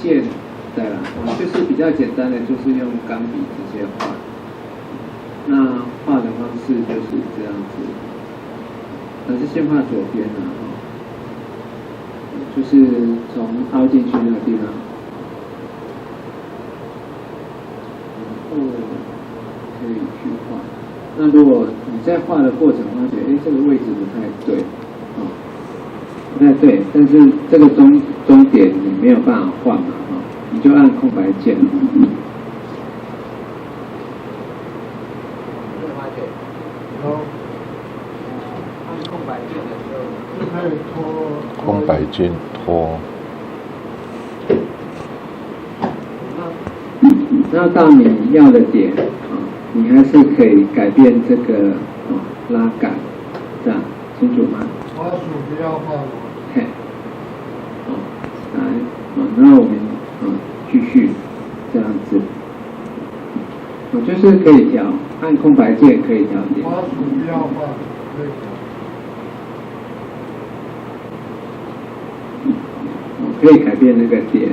线的啦，就是比较简单的，就是用钢笔直接画。那画的方式就是这样子，还是先画左边的就是从凹进去那个地方，然后可以去画。那如果你在画的过程发觉，这个位置不太对，不太对，但是这个终点你没有办法画嘛，你就按空白键。按空白键的时候，就可以拖。空白键拖。那到你要的点你还是可以改变这个拉杆，这样清楚吗？滑鼠不要换了。嘿，来，那我们继续这样子，就是可以调，按空白键可以调点。滑鼠不要换，可以调。可以改变那个点。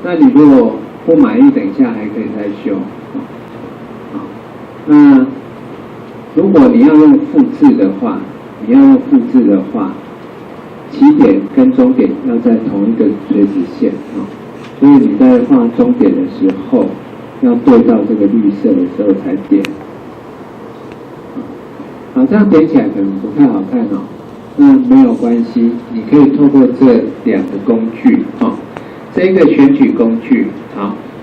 那你如果不满意，等一下还可以再修。那如果你要用复制的话，起点跟终点要在同一个垂直线所以你在画终点的时候，要对到这个绿色的时候才点。好，这样点起来可能不太好看那没有关系，你可以透过这两个工具这个选取工具，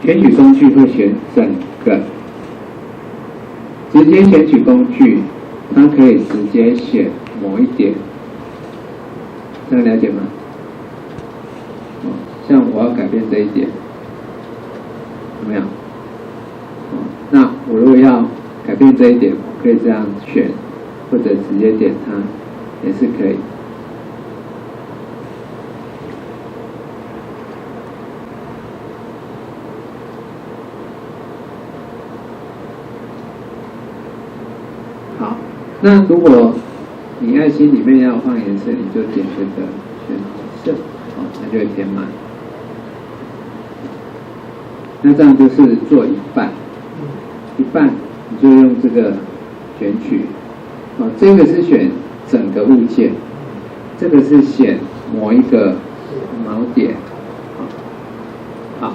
选取工具会选整个，直接选取工具，它可以直接选某一点，这样了解吗？像我要改变这一点，有没有？那我如果要改变这一点，我可以这样选，或者直接点它，也是可以。好，那如果你爱心里面要放颜色，你就点这个选红色，它就会填满。那这样就是做一半，你就用这个选取，这个是选整个物件，这个是选某一个锚点，好，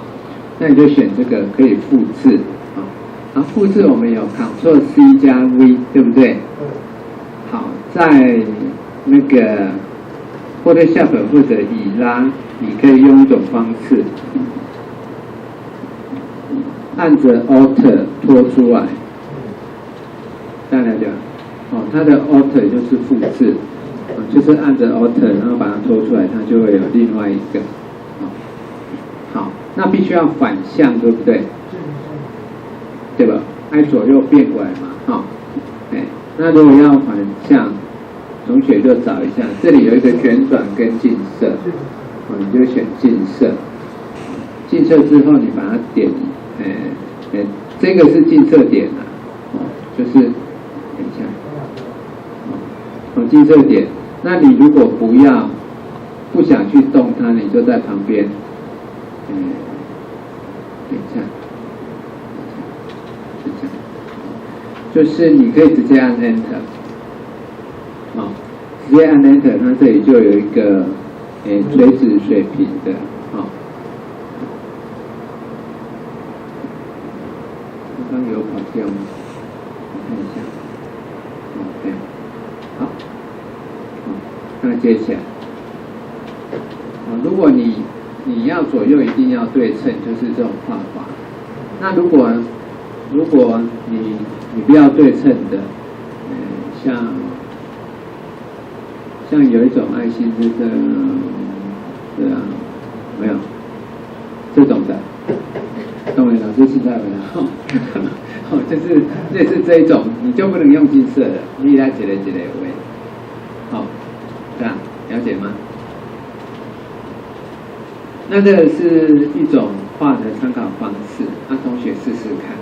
那你就选这个可以复制，好，复制我们有 Ctrl+C 加 V， 对不对？好，在那个Photoshop 或者以拉，你可以用一种方式。按着 Alt 拖出来，这样了解吗？它的 Alt 就是复制，就是按着 Alt 然后把它拖出来，它就会有另外一个。好，那必须要反向，对不对？对吧？按左右变过来嘛，那如果要反向，同学就找一下，这里有一个旋转跟近色，你就选近色。近色之后，你把它点。这个是近色点就是等一下，近色点。那你如果不想去动它，你就在旁边，等一下，就是你可以直接按 Enter， 直接按 Enter， 它这里就有一个垂直水平的，刚有跑掉吗？我看一下。对，好，那接起来。如果你要左右一定要对称，就是这种画法。那如果你不要对称的，像有一种爱心这个，没有这种的。懂了，老师现在回来，就是类似这一种，你就不能用近色的，你来一个位，这样了解吗？那这是一种画的参考方式，同学试试看。